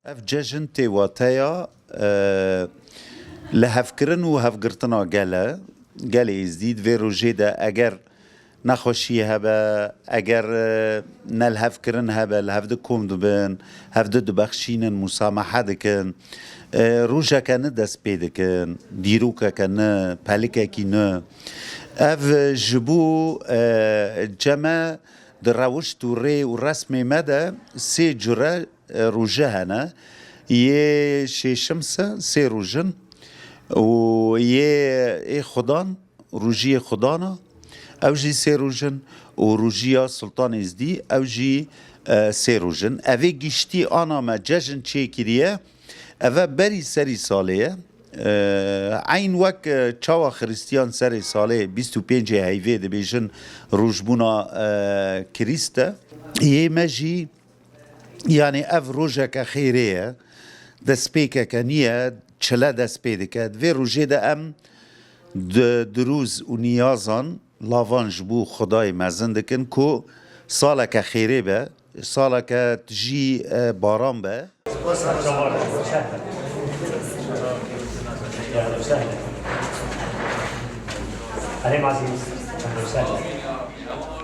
اف ججن تی واتایا لهفکرن و هفگرتنا گله ازدید و روژه ده اگر نخوشی هبه اگر نل هفکرن هبه لهفده کم دو بین هفده دو بخشینن مسامحه دکن روژه که نه دست پیده کن دیروکه که نه پلیکه که نه اف جبو جمع در روشت و ری و رسم مده سه جره روژه هنه یه شمسه سه روژن و یه خدان روژی خدانا او جی سه روژن و روژی سلطان ازدی او جی سه روژن اوه گشتی آنا ما ججن چه کریه اوه بری سری ساله عین وک چاوا خریستیان سری ساله 25 هیوه ده بیجن روژبونا کریسته یه مجی یعنی اف روژه که خیریه دست پیکه که نیه چله دست پیده کد و روژه ده ام دروز و نیازان لاوانج بو خدای مزن دکن که ساله که خیره به ساله که تجی باران به عليم عزيز اهلا وسهلا